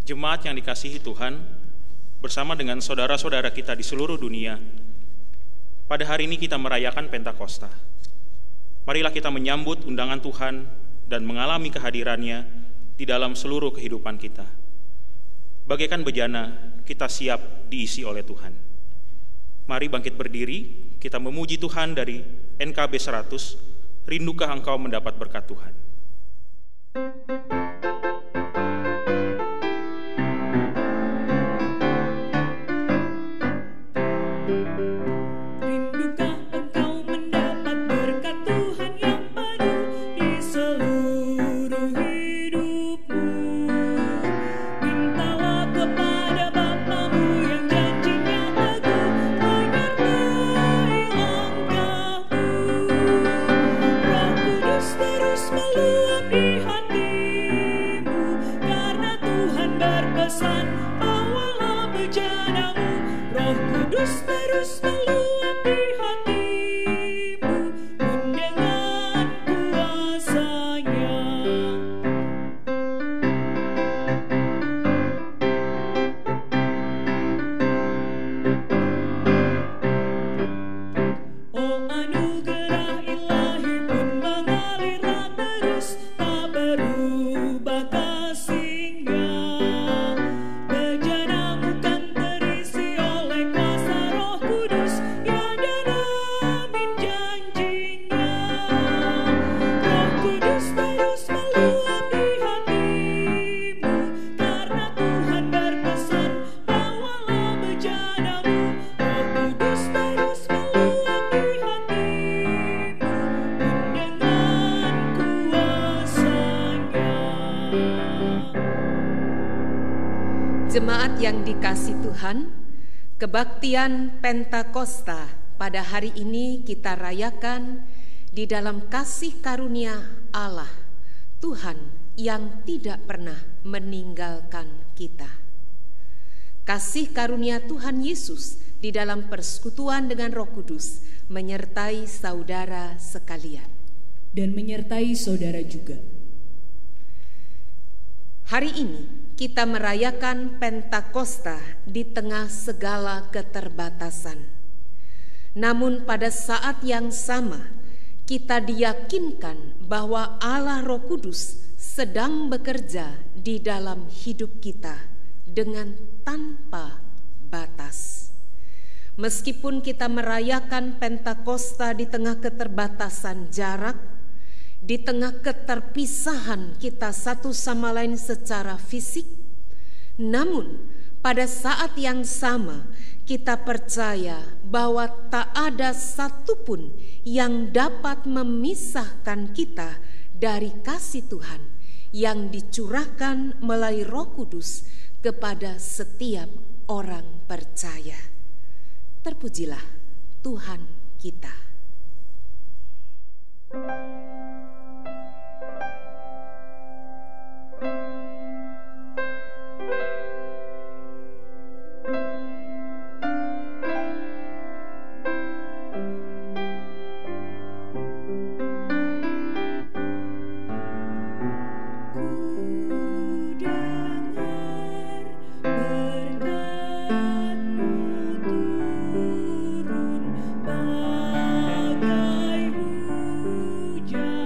Jemaat yang dikasihi Tuhan, bersama dengan saudara-saudara kita di seluruh dunia, pada hari ini kita merayakan Pentakosta. Marilah kita menyambut undangan Tuhan dan mengalami kehadirannya di dalam seluruh kehidupan kita. Bagaikan bejana, kita siap diisi oleh Tuhan. Mari bangkit berdiri, kita memuji Tuhan dari NKB 100, Rindukah engkau mendapat berkat Tuhan. Jemaat yang dikasihi Tuhan, kebaktian Pentakosta pada hari ini kita rayakan di dalam kasih karunia Allah, Tuhan yang tidak pernah meninggalkan kita. Kasih karunia Tuhan Yesus di dalam persekutuan dengan Roh Kudus menyertai saudara sekalian. Dan menyertai saudara juga. Hari ini kita merayakan Pentakosta di tengah segala keterbatasan. Namun pada saat yang sama, kita diyakinkan bahwa Allah Roh Kudus sedang bekerja di dalam hidup kita dengan tanpa batas. Meskipun kita merayakan Pentakosta di tengah keterbatasan jarak, di tengah keterpisahan kita satu sama lain secara fisik, namun pada saat yang sama kita percaya bahwa tak ada satupun yang dapat memisahkan kita dari kasih Tuhan yang dicurahkan melalui Roh Kudus kepada setiap orang percaya. Terpujilah Tuhan kita. Bagai hujan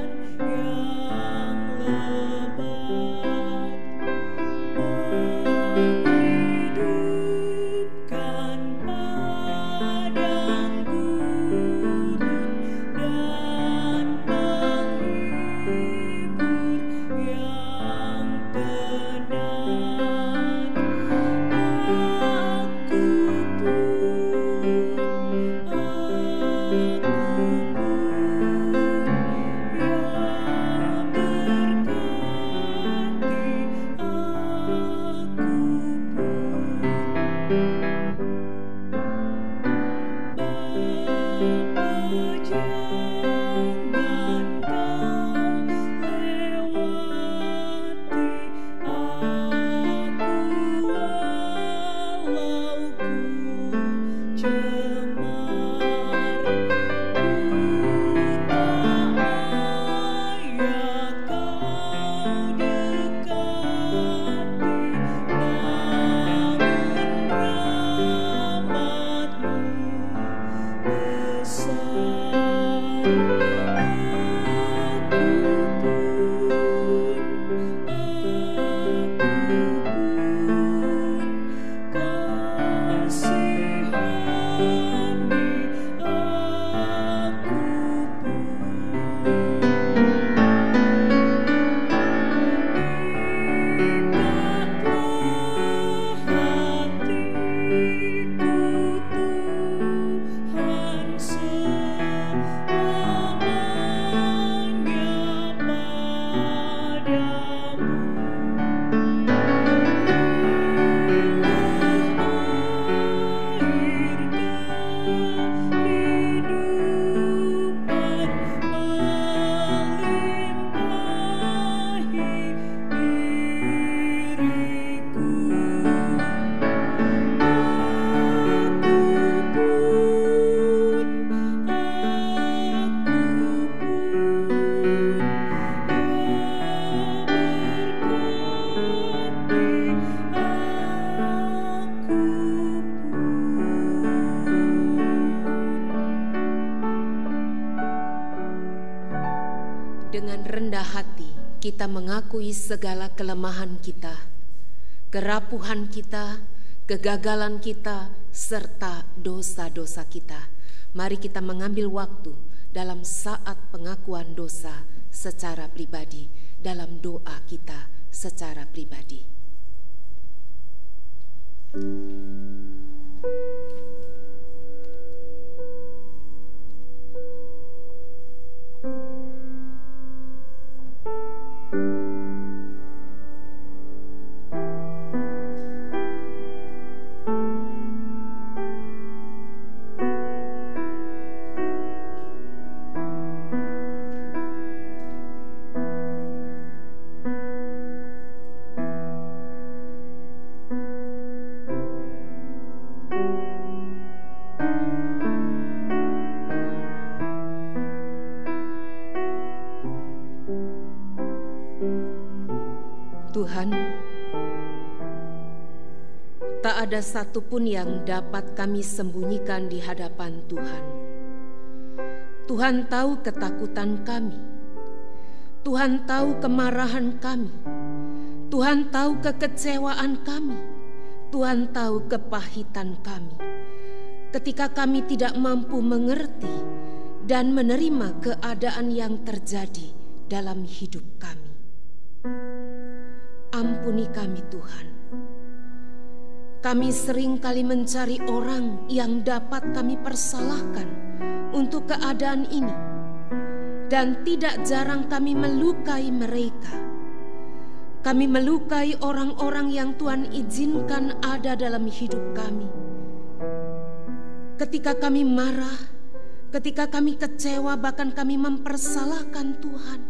kita mengakui segala kelemahan kita, kerapuhan kita, kegagalan kita, serta dosa-dosa kita. Mari kita mengambil waktu dalam saat pengakuan dosa secara pribadi, dalam doa kita secara pribadi. Tuhan, tak ada satupun yang dapat kami sembunyikan di hadapan Tuhan. Tuhan tahu ketakutan kami. Tuhan tahu kemarahan kami. Tuhan tahu kekecewaan kami. Tuhan tahu kepahitan kami. Ketika kami tidak mampu mengerti dan menerima keadaan yang terjadi dalam hidup kami. Ampuni kami Tuhan. Kami sering kali mencari orang yang dapat kami persalahkan untuk keadaan ini. Dan tidak jarang kami melukai mereka. Kami melukai orang-orang yang Tuhan izinkan ada dalam hidup kami. Ketika kami marah, ketika kami kecewa, bahkan kami mempersalahkan Tuhan.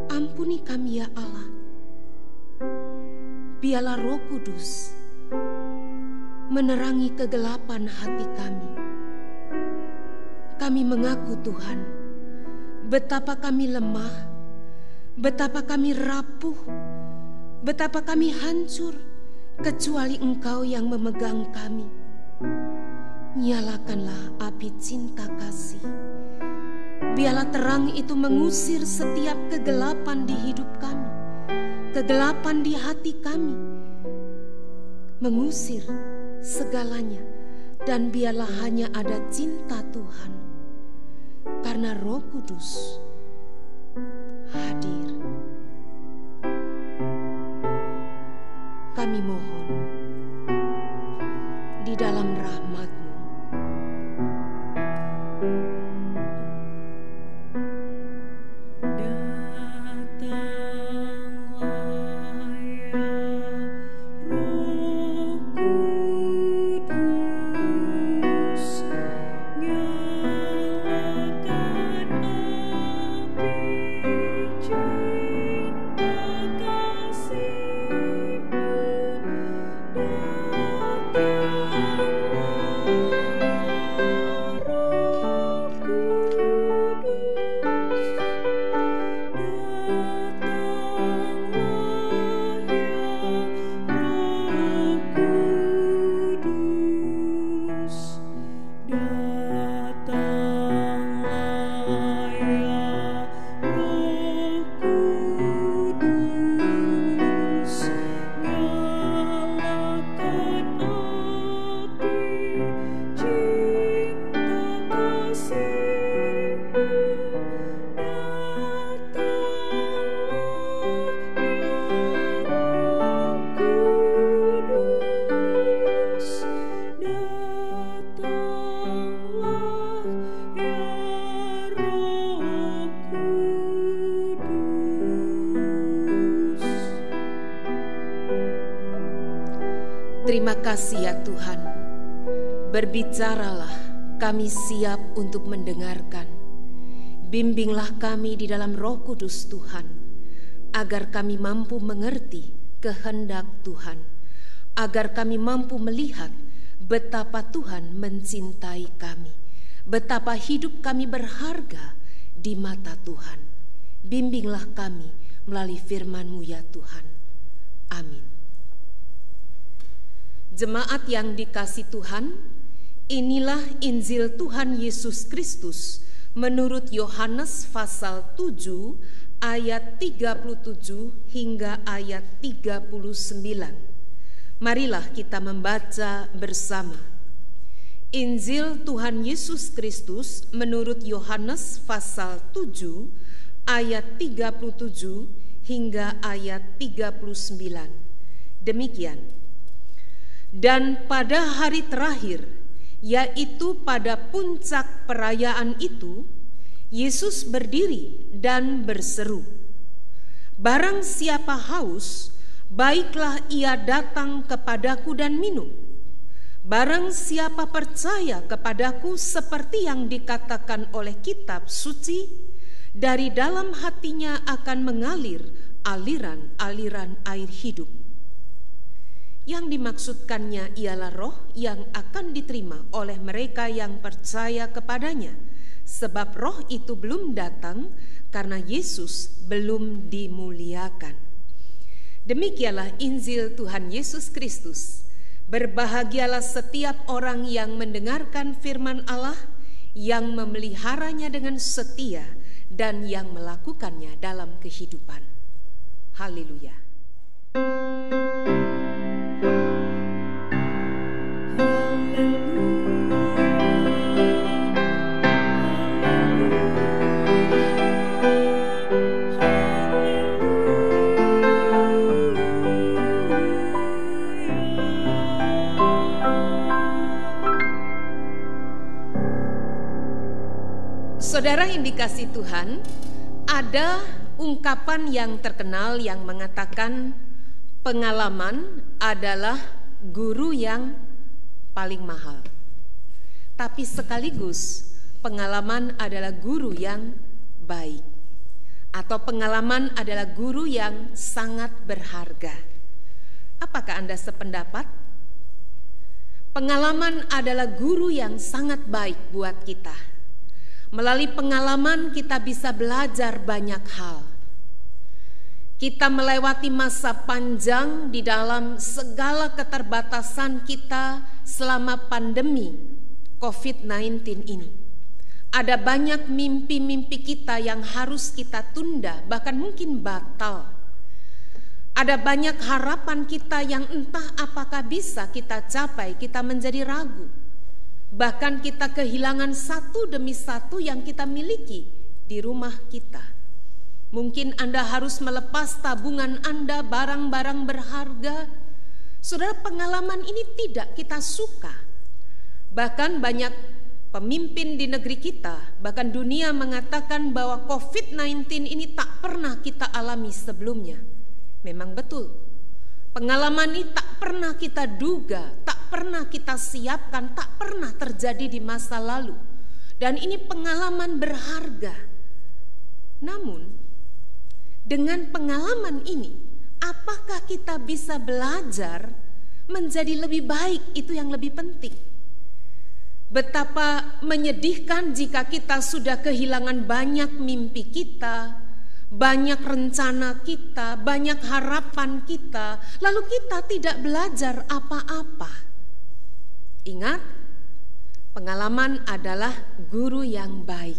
Ampuni kami ya Allah. Biarlah Roh Kudus menerangi kegelapan hati kami. Kami mengaku Tuhan, betapa kami lemah, betapa kami rapuh, betapa kami hancur, kecuali Engkau yang memegang kami. Nyalakanlah api cinta kasih. Biarlah terang itu mengusir setiap kegelapan di hidup kami, kegelapan di hati kami, mengusir segalanya, dan biarlah hanya ada cinta Tuhan, karena Roh Kudus hadir. Kami mohon di dalam rahmat-Mu. Terima kasih ya Tuhan, berbicaralah, kami siap untuk mendengarkan. Bimbinglah kami di dalam Roh Kudus Tuhan, agar kami mampu mengerti kehendak Tuhan, agar kami mampu melihat betapa Tuhan mencintai kami, betapa hidup kami berharga di mata Tuhan. Bimbinglah kami melalui firman-Mu ya Tuhan. Amin. Jemaat yang dikasih Tuhan, inilah Injil Tuhan Yesus Kristus menurut Yohanes pasal 7 ayat 37 hingga ayat 39. Marilah kita membaca bersama. Injil Tuhan Yesus Kristus menurut Yohanes pasal 7 ayat 37 hingga ayat 39. Demikian. Dan pada hari terakhir, yaitu pada puncak perayaan itu, Yesus berdiri dan berseru, "Barang siapa haus, baiklah ia datang kepadaku dan minum. Barang siapa percaya kepadaku seperti yang dikatakan oleh kitab suci, dari dalam hatinya akan mengalir aliran-aliran air hidup." Yang dimaksudkannya ialah roh yang akan diterima oleh mereka yang percaya kepadanya, sebab roh itu belum datang karena Yesus belum dimuliakan. Demikianlah Injil Tuhan Yesus Kristus. Berbahagialah setiap orang yang mendengarkan firman Allah, yang memeliharanya dengan setia, dan yang melakukannya dalam kehidupan. Haleluya. Saudara yang dikasihi Tuhan, ada ungkapan yang terkenal yang mengatakan pengalaman adalah guru yang paling mahal. Tapi sekaligus pengalaman adalah guru yang baik, atau pengalaman adalah guru yang sangat berharga. Apakah Anda sependapat? Pengalaman adalah guru yang sangat baik buat kita. Melalui pengalaman kita bisa belajar banyak hal. Kita melewati masa panjang di dalam segala keterbatasan kita selama pandemi COVID-19 ini. Ada banyak mimpi-mimpi kita yang harus kita tunda, bahkan mungkin batal. Ada banyak harapan kita yang entah apakah bisa kita capai, kita menjadi ragu. Bahkan kita kehilangan satu demi satu yang kita miliki di rumah kita. Mungkin Anda harus melepas tabungan Anda, barang-barang berharga. Saudara, pengalaman ini tidak kita suka. Bahkan banyak pemimpin di negeri kita, bahkan dunia mengatakan bahwa COVID-19 ini tak pernah kita alami sebelumnya. Memang betul. Pengalaman ini tak pernah kita duga, tak pernah kita siapkan, tak pernah terjadi di masa lalu. Dan ini pengalaman berharga. Namun, dengan pengalaman ini, apakah kita bisa belajar menjadi lebih baik? Itu yang lebih penting. Betapa menyedihkan jika kita sudah kehilangan banyak mimpi kita, banyak rencana kita, banyak harapan kita, lalu kita tidak belajar apa-apa. Ingat, pengalaman adalah guru yang baik,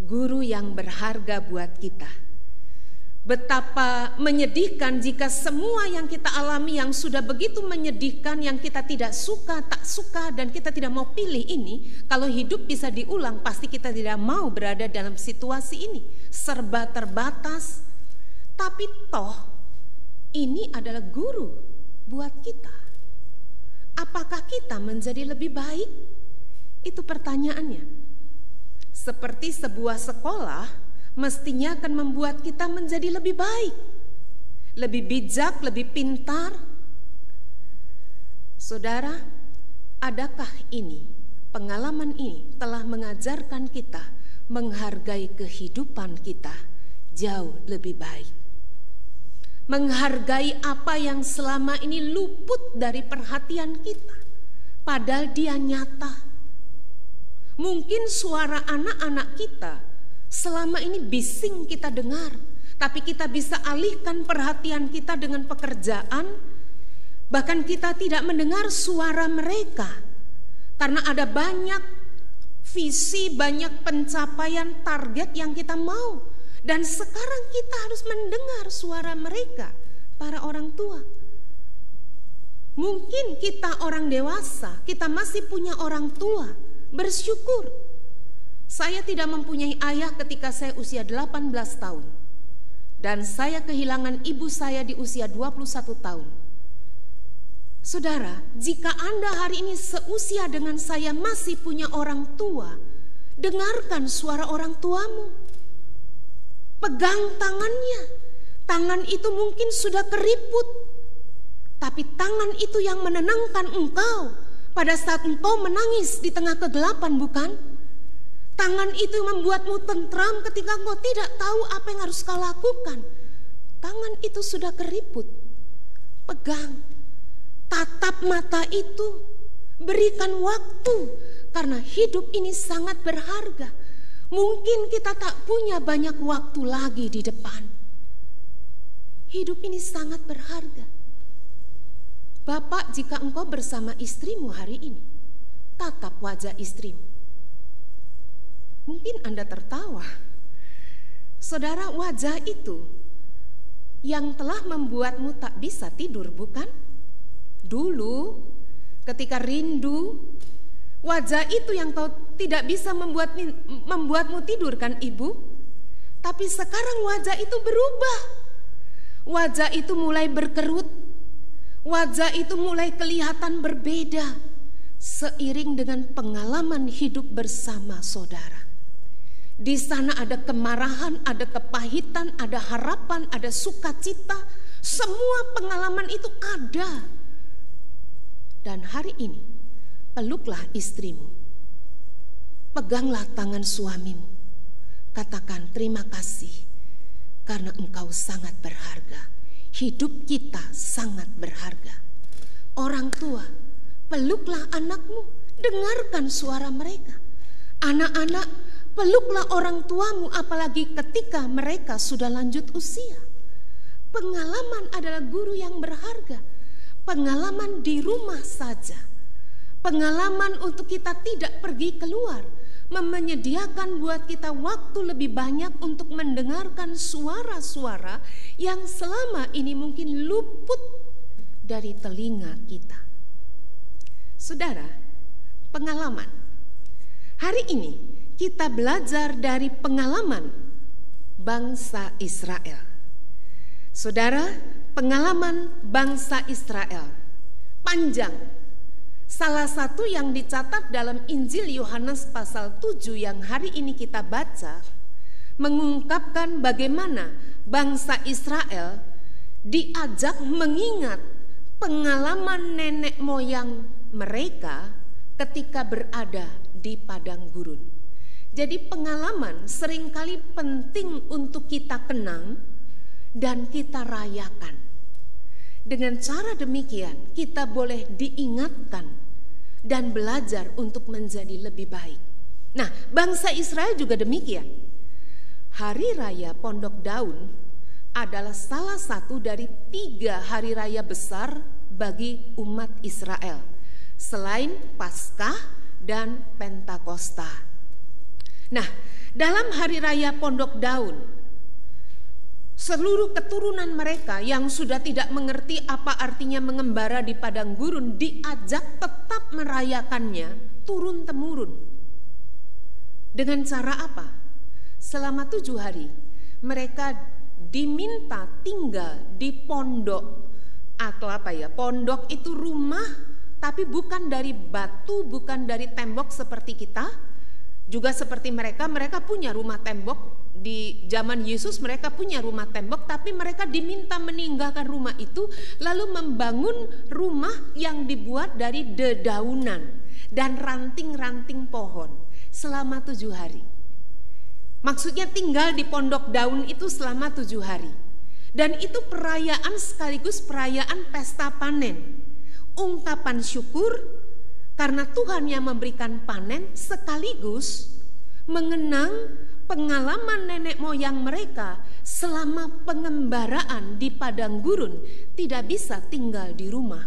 guru yang berharga buat kita. Betapa menyedihkan jika semua yang kita alami yang sudah begitu menyedihkan, yang kita tidak suka, tak suka, dan kita tidak mau pilih ini, kalau hidup bisa diulang, pasti kita tidak mau berada dalam situasi ini. Serba terbatas, tapi toh ini adalah guru buat kita. Apakah kita menjadi lebih baik? Itu pertanyaannya. Seperti sebuah sekolah mestinya akan membuat kita menjadi lebih baik, lebih bijak, lebih pintar. Saudara, adakah ini, pengalaman ini telah mengajarkan kita menghargai kehidupan kita jauh lebih baik? Menghargai apa yang selama ini luput dari perhatian kita, padahal dia nyata. Mungkin suara anak-anak kita selama ini bising kita dengar, tapi kita bisa alihkan perhatian kita dengan pekerjaan. Bahkan kita tidak mendengar suara mereka karena ada banyak visi, banyak pencapaian target yang kita mau. Dan sekarang kita harus mendengar suara mereka, para orang tua. Mungkin kita orang dewasa, kita masih punya orang tua, bersyukur. Saya tidak mempunyai ayah ketika saya usia 18 tahun. Dan saya kehilangan ibu saya di usia 21 tahun. Saudara, jika Anda hari ini seusia dengan saya masih punya orang tua, dengarkan suara orang tuamu. Pegang tangannya. Tangan itu mungkin sudah keriput, tapi tangan itu yang menenangkan engkau pada saat engkau menangis di tengah kegelapan, bukan? Tangan itu membuatmu tentram ketika engkau tidak tahu apa yang harus kau lakukan. Tangan itu sudah keriput. Pegang. Tatap mata itu. Berikan waktu, karena hidup ini sangat berharga. Mungkin kita tak punya banyak waktu lagi di depan. Hidup ini sangat berharga. Bapak, jika engkau bersama istrimu hari ini, tatap wajah istrimu. Mungkin Anda tertawa. Saudara, wajah itu yang telah membuatmu tak bisa tidur, bukan? Dulu ketika rindu, wajah itu yang kau tidak bisa membuatmu tidur, kan ibu? Tapi sekarang wajah itu berubah. Wajah itu mulai berkerut. Wajah itu mulai kelihatan berbeda seiring dengan pengalaman hidup bersama saudara. Di sana ada kemarahan, ada kepahitan, ada harapan, ada sukacita. Semua pengalaman itu ada. Dan hari ini peluklah istrimu. Peganglah tangan suamimu. Katakan terima kasih karena engkau sangat berharga. Hidup kita sangat berharga. Orang tua, peluklah anakmu. Dengarkan suara mereka. Anak-anak, peluklah orang tuamu, apalagi ketika mereka sudah lanjut usia. Pengalaman adalah guru yang berharga. Pengalaman di rumah saja. Pengalaman untuk kita tidak pergi keluar, menyediakan buat kita waktu lebih banyak untuk mendengarkan suara-suara yang selama ini mungkin luput dari telinga kita. Saudara, pengalaman. Hari ini kita belajar dari pengalaman bangsa Israel. Saudara, pengalaman bangsa Israel panjang. Salah satu yang dicatat dalam Injil Yohanes pasal 7 yang hari ini kita baca mengungkapkan bagaimana bangsa Israel diajak mengingat pengalaman nenek moyang mereka ketika berada di padang gurun. Jadi pengalaman seringkali penting untuk kita kenang dan kita rayakan. Dengan cara demikian kita boleh diingatkan dan belajar untuk menjadi lebih baik. Nah, bangsa Israel juga demikian. Hari Raya Pondok Daun adalah salah satu dari 3 hari raya besar bagi umat Israel, selain Paskah dan Pentakosta. Nah, dalam hari raya Pondok Daun, seluruh keturunan mereka yang sudah tidak mengerti apa artinya mengembara di padang gurun diajak tetap merayakannya turun-temurun. Dengan cara apa? Selama 7 hari mereka diminta tinggal di pondok atau pondok itu rumah, tapi bukan dari batu, bukan dari tembok seperti kita. Juga seperti mereka punya rumah tembok. Di zaman Yesus mereka punya rumah tembok, tapi mereka diminta meninggalkan rumah itu lalu membangun rumah yang dibuat dari dedaunan dan ranting-ranting pohon selama 7 hari. Maksudnya tinggal di pondok daun itu selama 7 hari. Dan itu perayaan sekaligus perayaan pesta panen. Ungkapan syukur karena Tuhan yang memberikan panen, sekaligus mengenang pengalaman nenek moyang mereka selama pengembaraan di padang gurun tidak bisa tinggal di rumah.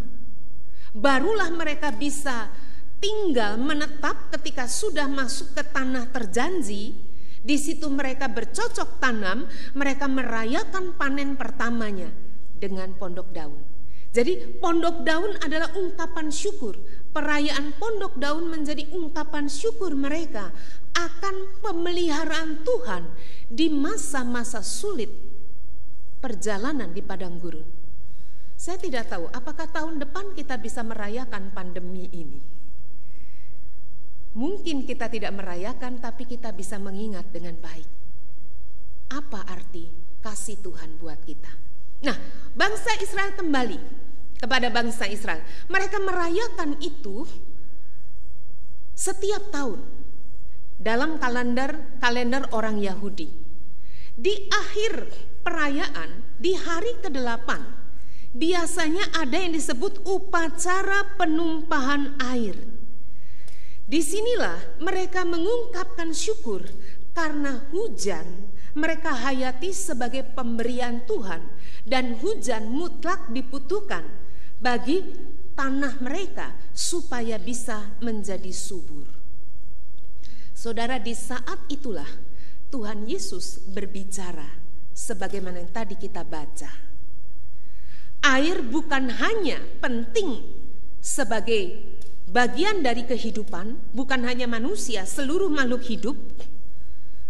Barulah mereka bisa tinggal menetap ketika sudah masuk ke tanah terjanji Di situ mereka bercocok tanam, mereka merayakan panen pertamanya dengan pondok daun. Jadi pondok daun adalah ungkapan syukur. Perayaan pondok daun menjadi ungkapan syukur mereka akan pemeliharaan Tuhan di masa-masa sulit perjalanan di padang gurun. Saya tidak tahu apakah tahun depan kita bisa merayakan pandemi ini. Mungkin kita tidak merayakan, tapi kita bisa mengingat dengan baik. Apa arti kasih Tuhan buat kita? Nah, bangsa Israel kembali kepada bangsa Israel. Mereka merayakan itu setiap tahun dalam kalender orang Yahudi. Di akhir perayaan, di hari ke-8, biasanya ada yang disebut upacara penumpahan air. Disinilah mereka mengungkapkan syukur karena hujan mereka hayati sebagai pemberian Tuhan, dan hujan mutlak dibutuhkan bagi tanah mereka supaya bisa menjadi subur. Saudara, di saat itulah Tuhan Yesus berbicara sebagaimana yang tadi kita baca. Air bukan hanya penting sebagai bagian dari kehidupan, bukan hanya manusia, seluruh makhluk hidup.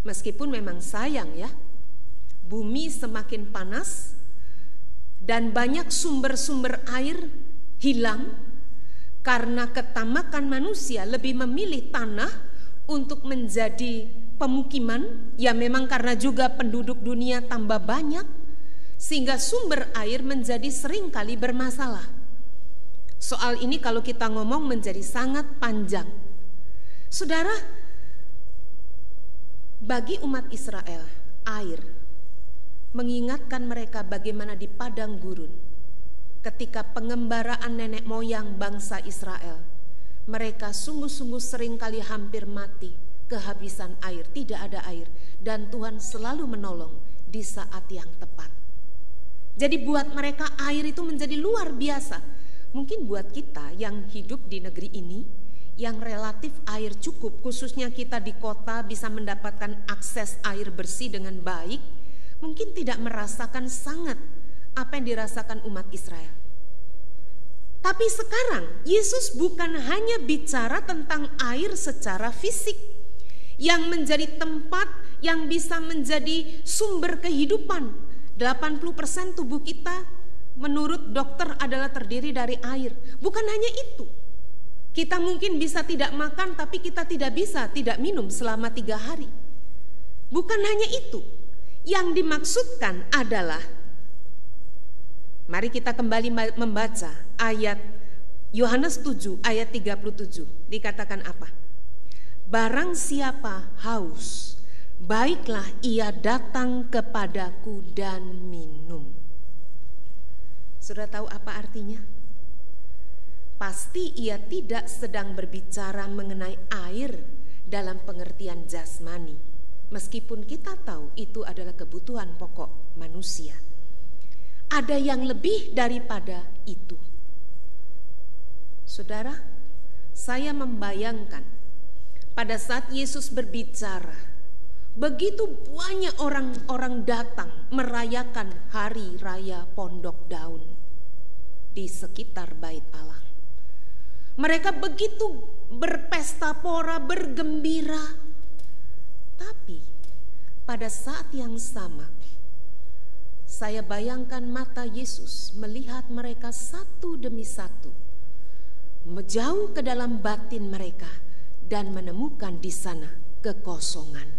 Meskipun memang sayang ya, bumi semakin panas dan banyak sumber-sumber air hilang karena ketamakan manusia lebih memilih tanah untuk menjadi pemukiman. Ya memang karena juga penduduk dunia tambah banyak, sehingga sumber air menjadi seringkali bermasalah. Soal ini kalau kita ngomong menjadi sangat panjang. Saudara, bagi umat Israel, air mengingatkan mereka bagaimana di padang gurun ketika pengembaraan nenek moyang bangsa Israel, mereka sungguh-sungguh seringkali hampir mati, kehabisan air, tidak ada air, dan Tuhan selalu menolong di saat yang tepat. Jadi buat mereka air itu menjadi luar biasa. Mungkin buat kita yang hidup di negeri ini, yang relatif air cukup, khususnya kita di kota bisa mendapatkan akses air bersih dengan baik, mungkin tidak merasakan sangat apa yang dirasakan umat Israel. Tapi sekarang Yesus bukan hanya bicara tentang air secara fisik, yang menjadi tempat yang bisa menjadi sumber kehidupan. 80% tubuh kita menurut dokter adalah terdiri dari air. Bukan hanya itu. Kita mungkin bisa tidak makan, tapi kita tidak bisa tidak minum selama 3 hari. Bukan hanya itu. Yang dimaksudkan adalah, mari kita kembali membaca ayat Yohanes 7 ayat 37. Dikatakan apa? Barang siapa haus, baiklah ia datang kepadaku dan minum. Sudah tahu apa artinya? Pasti ia tidak sedang berbicara mengenai air dalam pengertian jasmani, meskipun kita tahu itu adalah kebutuhan pokok manusia. Ada yang lebih daripada itu. Saudara, saya membayangkan pada saat Yesus berbicara, begitu banyak orang-orang datang merayakan hari raya Pondok Daun di sekitar Bait Allah. Mereka begitu berpesta pora, bergembira. Tapi pada saat yang sama, saya bayangkan mata Yesus melihat mereka satu demi satu, menjauh ke dalam batin mereka dan menemukan di sana kekosongan,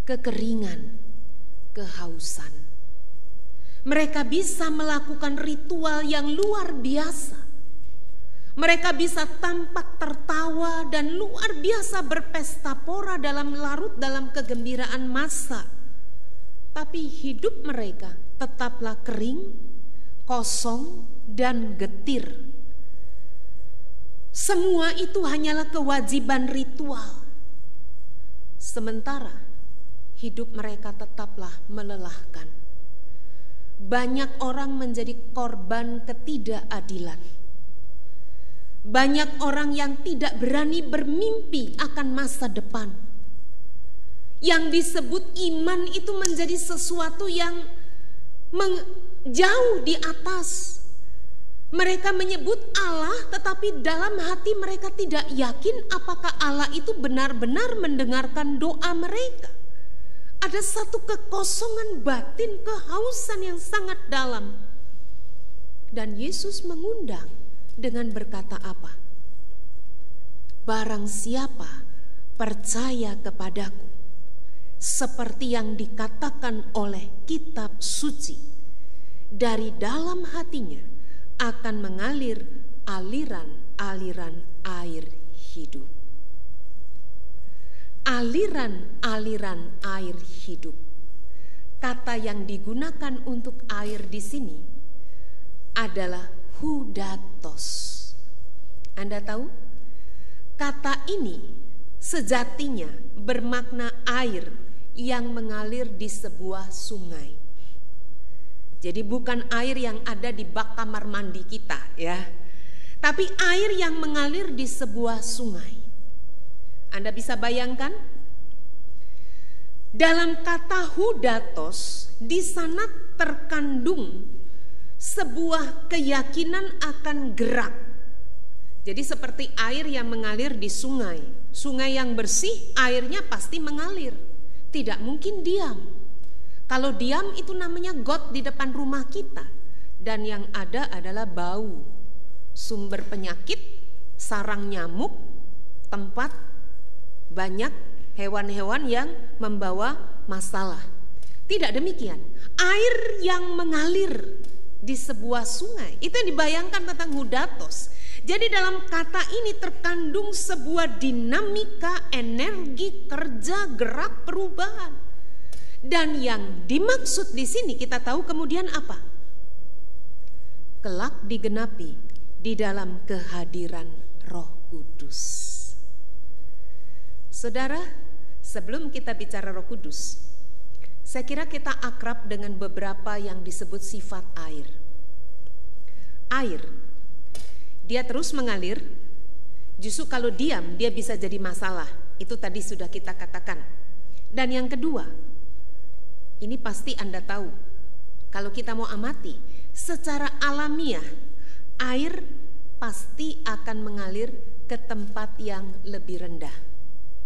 kekeringan, kehausan. Mereka bisa melakukan ritual yang luar biasa. Mereka bisa tampak tertawa dan luar biasa berpesta pora dalam larut dalam kegembiraan massa. Tapi hidup mereka tetaplah kering, kosong, dan getir. Semua itu hanyalah kewajiban ritual. Sementara hidup mereka tetaplah melelahkan. Banyak orang menjadi korban ketidakadilan. Banyak orang yang tidak berani bermimpi akan masa depan. Yang disebut iman itu menjadi sesuatu yang jauh di atas. Mereka menyebut Allah, tetapi dalam hati mereka tidak yakin apakah Allah itu benar-benar mendengarkan doa mereka. Ada satu kekosongan batin, kehausan yang sangat dalam. Dan Yesus mengundang dengan berkata apa? Barang siapa percaya kepadaku, seperti yang dikatakan oleh kitab suci, dari dalam hatinya akan mengalir aliran-aliran air hidup. Aliran-aliran air hidup. Kata yang digunakan untuk air di sini adalah hudatos. Anda tahu? Kata ini sejatinya bermakna air yang mengalir di sebuah sungai. Jadi bukan air yang ada di bak kamar mandi kita ya, tapi air yang mengalir di sebuah sungai. Anda bisa bayangkan? Dalam kata hudatos di sana terkandung sebuah keyakinan akan gerak. Jadi seperti air yang mengalir di sungai. Sungai yang bersih, airnya pasti mengalir. Tidak mungkin diam. Kalau diam itu namanya got di depan rumah kita. Dan yang ada adalah bau, sumber penyakit, sarang nyamuk, tempat banyak hewan-hewan yang membawa masalah. Tidak demikian. Air yang mengalir di sebuah sungai, itu yang dibayangkan tentang hudatos. Jadi dalam kata ini terkandung sebuah dinamika, energi, kerja, gerak, perubahan. Dan yang dimaksud di sini kita tahu kemudian apa? Kelak digenapi di dalam kehadiran Roh Kudus. Saudara, sebelum kita bicara Roh Kudus, saya kira kita akrab dengan beberapa yang disebut sifat air. Air, dia terus mengalir, justru kalau diam dia bisa jadi masalah. Itu tadi sudah kita katakan. Dan yang kedua, ini pasti Anda tahu, kalau kita mau amati, secara alamiah, air pasti akan mengalir ke tempat yang lebih rendah.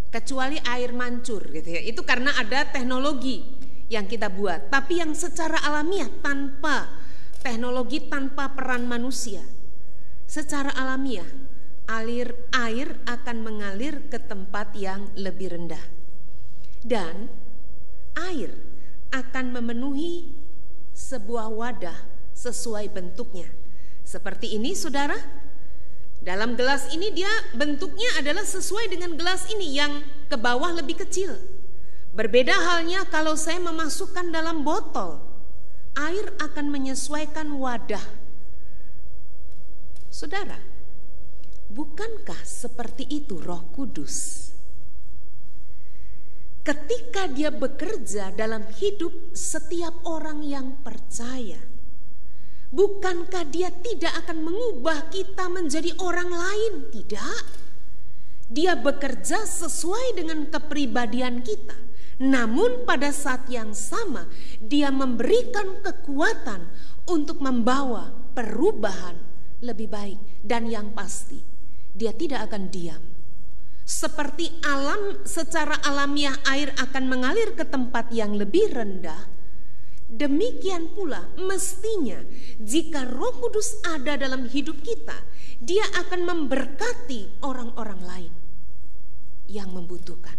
Kecuali air mancur gitu ya. Itu karena ada teknologi yang kita buat. Tapi yang secara alamiah tanpa teknologi, tanpa peran manusia, secara alamiah air akan mengalir ke tempat yang lebih rendah. Dan air akan memenuhi sebuah wadah sesuai bentuknya. Seperti ini saudara. Dalam gelas ini dia bentuknya adalah sesuai dengan gelas ini yang ke bawah lebih kecil. Berbeda halnya kalau saya memasukkan dalam botol. Air akan menyesuaikan wadah. Saudara, bukankah seperti itu Roh Kudus? Ketika dia bekerja dalam hidup setiap orang yang percaya, bukankah dia tidak akan mengubah kita menjadi orang lain? Tidak. Dia bekerja sesuai dengan kepribadian kita. Namun pada saat yang sama, dia memberikan kekuatan untuk membawa perubahan lebih baik. Dan yang pasti, dia tidak akan diam. Seperti alam, secara alamiah air akan mengalir ke tempat yang lebih rendah, demikian pula mestinya jika Roh Kudus ada dalam hidup kita, dia akan memberkati orang-orang lain yang membutuhkan.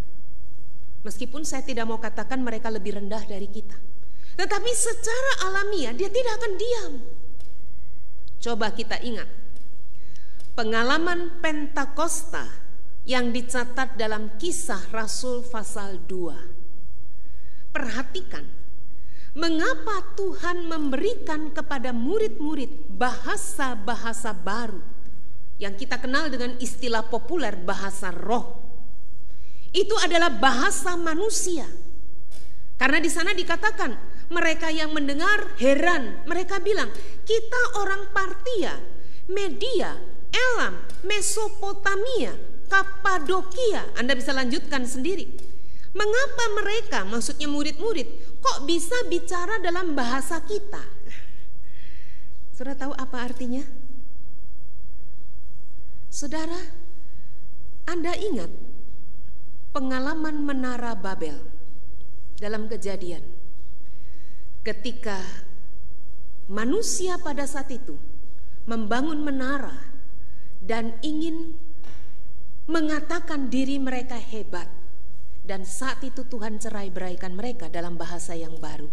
Meskipun saya tidak mau katakan mereka lebih rendah dari kita, tetapi secara alamiah dia tidak akan diam. Coba kita ingat pengalaman Pentakosta yang dicatat dalam Kisah Rasul pasal 2. Perhatikan mengapa Tuhan memberikan kepada murid-murid bahasa-bahasa baru yang kita kenal dengan istilah populer bahasa roh. Itu adalah bahasa manusia. Karena di sana dikatakan mereka yang mendengar heran. Mereka bilang, kita orang Partia, Media, Elam, Mesopotamia, Kapadokia. Anda bisa lanjutkan sendiri. Mengapa mereka, maksudnya murid-murid, kok bisa bicara dalam bahasa kita? Saudara tahu apa artinya? Saudara, Anda ingat pengalaman Menara Babel dalam Kejadian, ketika manusia pada saat itu membangun menara dan ingin mengatakan diri mereka hebat, dan saat itu Tuhan cerai-beraikan mereka dalam bahasa yang baru,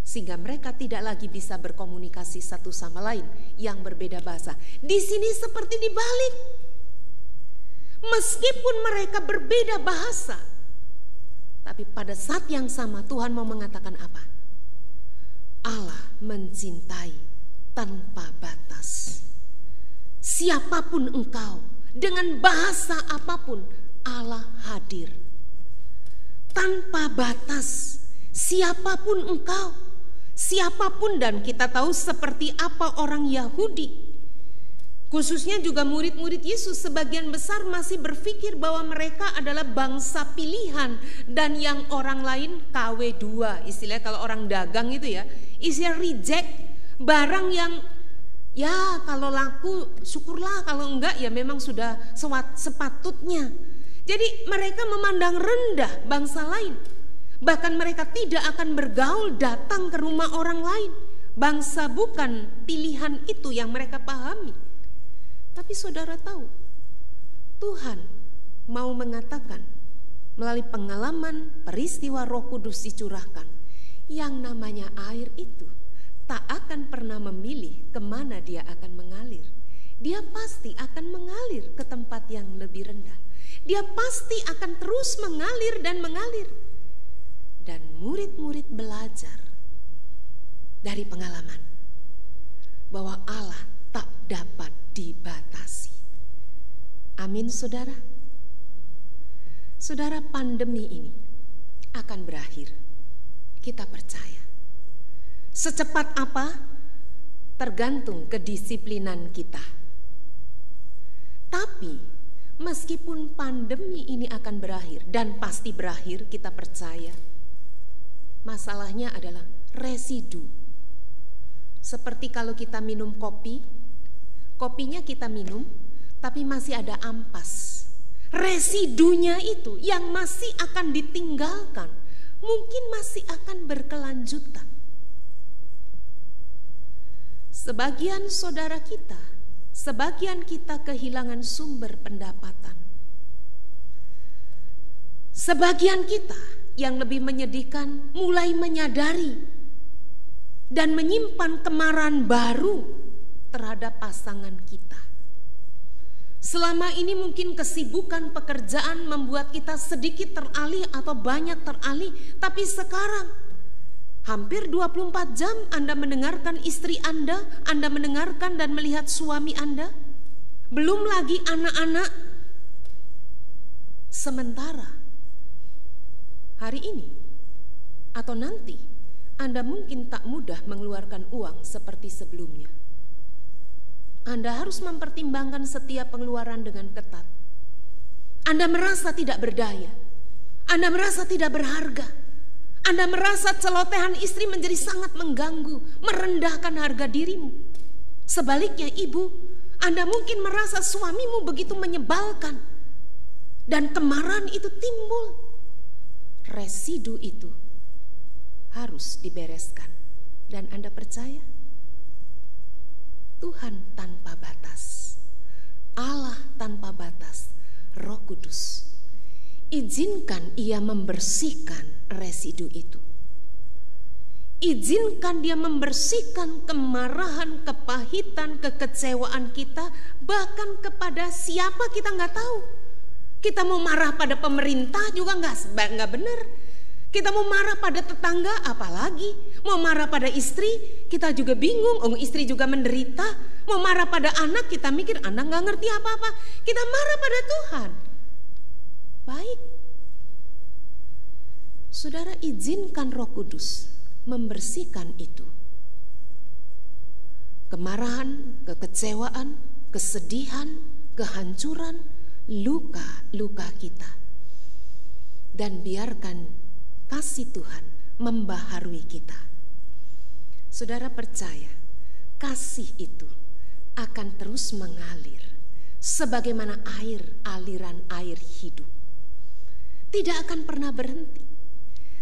sehingga mereka tidak lagi bisa berkomunikasi satu sama lain yang berbeda bahasa. Di sini seperti dibalik, meskipun mereka berbeda bahasa, tapi pada saat yang sama Tuhan mau mengatakan apa? Allah mencintai tanpa batas. Siapapun engkau, dengan bahasa apapun, Allah hadir. Tanpa batas, siapapun engkau, siapapun. Dan kita tahu seperti apa orang Yahudi, khususnya juga murid-murid Yesus, sebagian besar masih berpikir bahwa mereka adalah bangsa pilihan dan yang orang lain KW2, istilahnya kalau orang dagang itu ya, istilah reject, barang yang ya kalau laku syukurlah, kalau enggak ya memang sudah sepatutnya. Jadi mereka memandang rendah bangsa lain, bahkan mereka tidak akan bergaul datang ke rumah orang lain. Bangsa bukan pilihan itu yang mereka pahami. Tapi saudara tahu, Tuhan mau mengatakan melalui pengalaman peristiwa Roh Kudus dicurahkan, yang namanya air itu tak akan pernah memilih kemana dia akan mengalir. Dia pasti akan mengalir ke tempat yang lebih rendah. Dia pasti akan terus mengalir dan mengalir. Dan murid-murid belajar dari pengalaman bahwa Allah tak dapat dibatasi. Amin, saudara. Saudara, pandemi ini akan berakhir. Kita percaya. Secepat apa? Tergantung kedisiplinan kita. Tapi meskipun pandemi ini akan berakhir dan pasti berakhir, kita percaya. Masalahnya adalah residu. Seperti kalau kita minum kopi, kopinya kita minum, tapi masih ada ampas. Residunya itu yang masih akan ditinggalkan, mungkin masih akan berkelanjutan. Sebagian saudara kita, sebagian kita kehilangan sumber pendapatan. Sebagian kita yang lebih menyedihkan mulai menyadari dan menyimpan kemarahan baru terhadap pasangan kita. Selama ini mungkin kesibukan pekerjaan membuat kita sedikit teralih atau banyak teralih, tapi sekarang hampir 24 jam Anda mendengarkan istri Anda mendengarkan dan melihat suami Anda, belum lagi anak-anak. Sementara hari ini atau nanti Anda mungkin tak mudah mengeluarkan uang seperti sebelumnya. Anda harus mempertimbangkan setiap pengeluaran dengan ketat. Anda merasa tidak berdaya, Anda merasa tidak berharga, Anda merasa celotehan istri menjadi sangat mengganggu, merendahkan harga dirimu. Sebaliknya ibu, Anda mungkin merasa suamimu begitu menyebalkan, dan kemarahan itu timbul. Residu itu harus dibereskan. Dan Anda percaya Tuhan tanpa batas, Allah tanpa batas, Roh Kudus, izinkan Ia membersihkan residu itu. Izinkan Dia membersihkan kemarahan, kepahitan, kekecewaan kita, bahkan kepada siapa kita nggak tahu. Kita mau marah pada pemerintah juga nggak benar. Kita mau marah pada tetangga, apalagi mau marah pada istri, kita juga bingung. Istri juga menderita. Mau marah pada anak, kita mikir anak nggak ngerti apa-apa. Kita marah pada Tuhan. Baik, saudara, izinkan Roh Kudus membersihkan itu. Kemarahan, kekecewaan, kesedihan, kehancuran, luka-luka kita. dan biarkan kasih Tuhan membaharui kita. Saudara percaya, kasih itu akan terus mengalir sebagaimana aliran air hidup. Tidak akan pernah berhenti.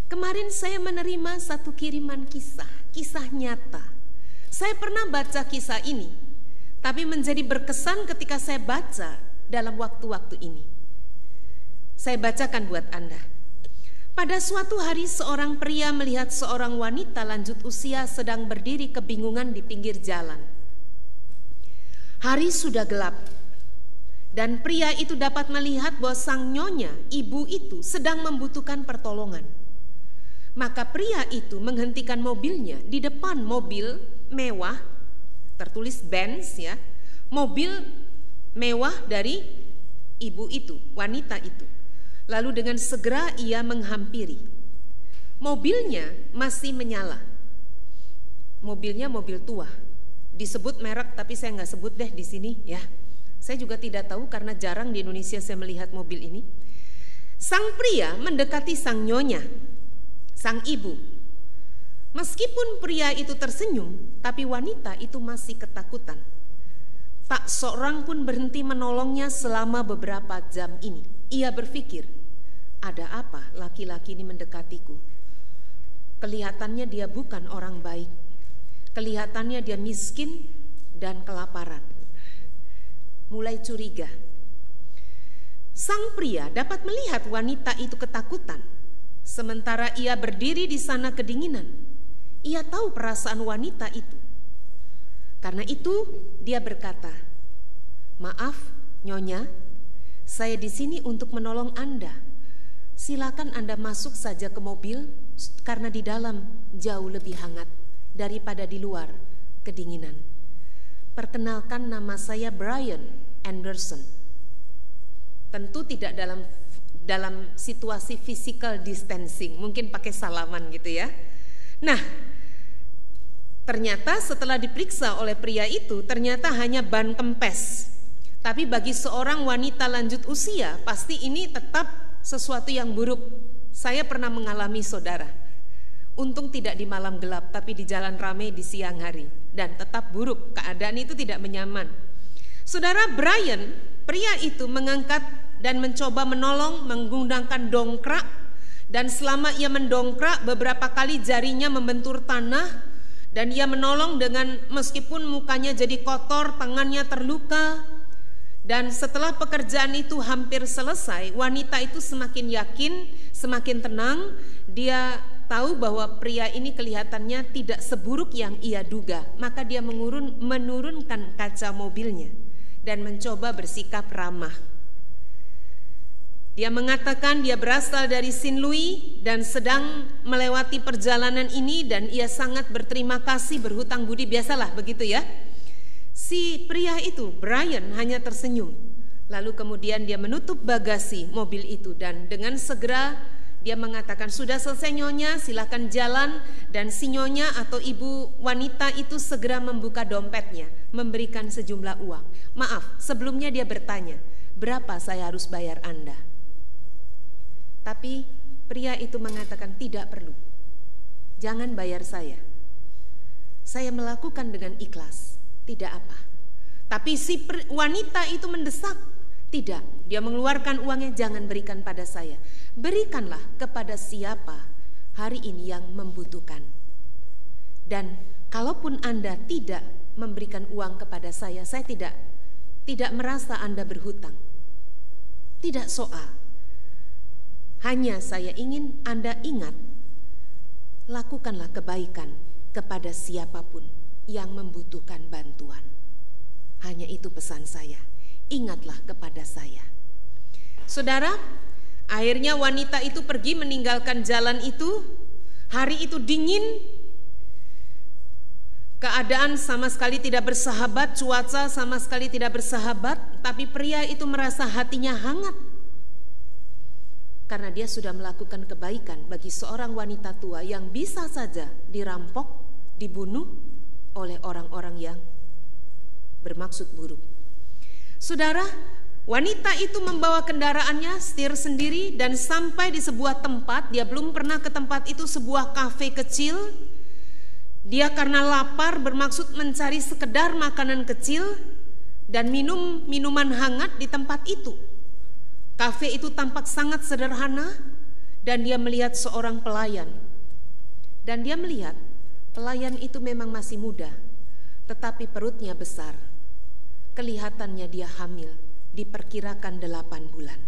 Kemarin saya menerima satu kiriman kisah nyata. Saya pernah baca kisah ini, tapi menjadi berkesan ketika saya baca dalam waktu-waktu ini. Saya bacakan buat Anda. Pada suatu hari seorang pria melihat seorang wanita lanjut usia sedang berdiri kebingungan di pinggir jalan. Hari sudah gelap, dan pria itu dapat melihat bahwa sang nyonya, ibu itu, sedang membutuhkan pertolongan. Maka pria itu menghentikan mobilnya di depan mobil mewah, tertulis Benz ya, mobil mewah dari ibu itu, wanita itu. Lalu dengan segera ia menghampiri. Mobilnya masih menyala. Mobilnya mobil tua. Disebut merek tapi saya nggak sebut deh di sini ya. Saya juga tidak tahu karena jarang di Indonesia saya melihat mobil ini. Sang pria mendekati sang nyonya, sang ibu. Meskipun pria itu tersenyum, tapi wanita itu masih ketakutan. Tak seorang pun berhenti menolongnya selama beberapa jam ini. Ia berpikir, ada apa laki-laki ini mendekatiku? Kelihatannya dia bukan orang baik. Kelihatannya dia miskin dan kelaparan. Mulai curiga. Sang pria dapat melihat wanita itu ketakutan. Sementara ia berdiri di sana kedinginan. Ia tahu perasaan wanita itu. Karena itu dia berkata, "Maaf, Nyonya, saya di sini untuk menolong Anda. Silakan Anda masuk saja ke mobil karena di dalam jauh lebih hangat daripada di luar kedinginan. Perkenalkan, nama saya Brian Anderson." Tentu tidak dalam situasi physical distancing, mungkin pakai salaman gitu ya. Nah, ternyata setelah diperiksa oleh pria itu, ternyata hanya ban kempes. Tapi bagi seorang wanita lanjut usia, pasti ini tetap sesuatu yang buruk. Saya pernah mengalami, saudara. Untung tidak di malam gelap, tapi di jalan ramai di siang hari. Dan tetap buruk, keadaan itu tidak menyaman. Saudara, Brian, pria itu mengangkat dan mencoba menolong menggunakan dongkrak. Dan selama ia mendongkrak, beberapa kali jarinya membentur tanah. Dan ia menolong dengan meskipun mukanya jadi kotor, tangannya terluka. Dan setelah pekerjaan itu hampir selesai, wanita itu semakin yakin, semakin tenang. Dia tahu bahwa pria ini kelihatannya tidak seburuk yang ia duga. Maka dia menurunkan kaca mobilnya dan mencoba bersikap ramah. Dia mengatakan dia berasal dari Saint Louis dan sedang melewati perjalanan ini, dan ia sangat berterima kasih, berhutang budi, biasalah begitu ya. Si pria itu, Brian, hanya tersenyum. Lalu kemudian dia menutup bagasi mobil itu dan dengan segera dia mengatakan, "Sudah selesai Nyonya, silakan jalan." Dan si Nyonya atau ibu wanita itu segera membuka dompetnya, memberikan sejumlah uang. Maaf, sebelumnya dia bertanya, "Berapa saya harus bayar Anda?" Tapi pria itu mengatakan, "Tidak perlu, jangan bayar saya. Saya melakukan dengan ikhlas, tidak apa." Tapi si wanita itu mendesak, "Tidak," dia mengeluarkan uangnya, "jangan berikan pada saya. Berikanlah kepada siapa hari ini yang membutuhkan. Dan kalaupun Anda tidak memberikan uang kepada saya tidak merasa Anda berhutang. Tidak soal. Hanya saya ingin Anda ingat, lakukanlah kebaikan kepada siapapun yang membutuhkan bantuan. Hanya itu pesan saya, ingatlah kepada saya." Saudara, akhirnya wanita itu pergi meninggalkan jalan itu. Hari itu dingin, keadaan sama sekali tidak bersahabat, cuaca sama sekali tidak bersahabat, tapi pria itu merasa hatinya hangat. Karena dia sudah melakukan kebaikan bagi seorang wanita tua yang bisa saja dirampok, dibunuh oleh orang-orang yang bermaksud buruk. Saudara, Wanita itu membawa kendaraannya, setir sendiri, dan sampai di sebuah tempat. Dia belum pernah ke tempat itu, sebuah kafe kecil. Dia karena lapar bermaksud mencari sekedar makanan kecil dan minum minuman hangat di tempat itu. Kafe itu tampak sangat sederhana dan dia melihat seorang pelayan. Dan dia melihat pelayan itu memang masih muda, tetapi perutnya besar. Kelihatannya dia hamil, diperkirakan 8 bulan.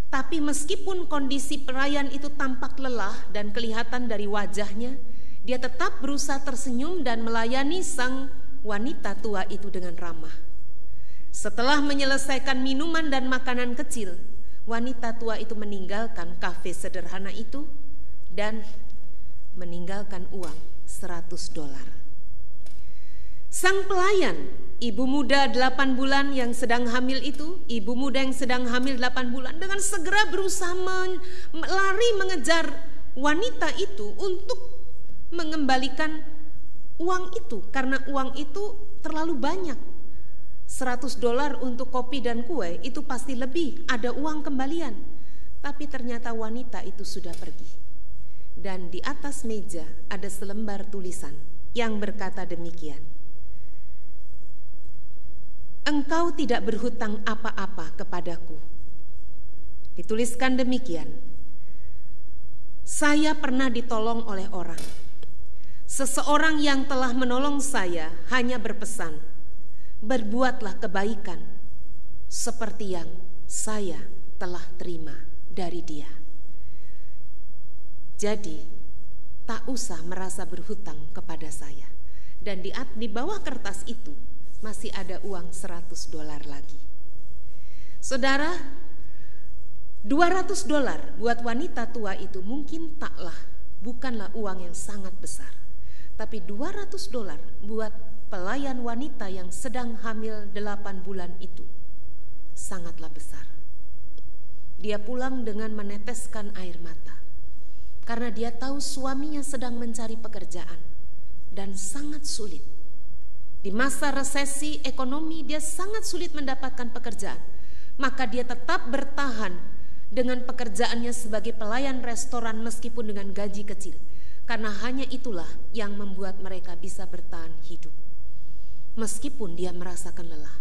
Tapi meskipun kondisi pelayan itu tampak lelah dan kelihatan dari wajahnya, dia tetap berusaha tersenyum dan melayani sang wanita tua itu dengan ramah. Setelah menyelesaikan minuman dan makanan kecil, wanita tua itu meninggalkan kafe sederhana itu dan meninggalkan uang $100. Sang pelayan, ibu muda 8 bulan yang sedang hamil itu, ibu muda yang sedang hamil 8 bulan dengan segera berusaha lari mengejar wanita itu untuk mengembalikan uang itu, karena uang itu terlalu banyak. $100 untuk kopi dan kue itu pasti lebih, ada uang kembalian. Tapi ternyata wanita itu sudah pergi. Dan di atas meja ada selembar tulisan yang berkata demikian: "Engkau tidak berhutang apa-apa kepadaku." Dituliskan demikian: "Saya pernah ditolong oleh orang. Seseorang yang telah menolong saya hanya berpesan, berbuatlah kebaikan seperti yang saya telah terima dari dia. Jadi tak usah merasa berhutang kepada saya." Dan di bawah kertas itu masih ada uang $100 lagi. Saudara, $200 buat wanita tua itu mungkin bukanlah uang yang sangat besar. Tapi $200 buat pelayan wanita yang sedang hamil 8 bulan itu sangatlah besar. Dia pulang dengan meneteskan air mata, karena dia tahu suaminya sedang mencari pekerjaan dan sangat sulit. Di masa resesi ekonomi dia sangat sulit mendapatkan pekerjaan. Maka dia tetap bertahan dengan pekerjaannya sebagai pelayan restoran meskipun dengan gaji kecil. Karena hanya itulah yang membuat mereka bisa bertahan hidup. Meskipun dia merasakan lelah,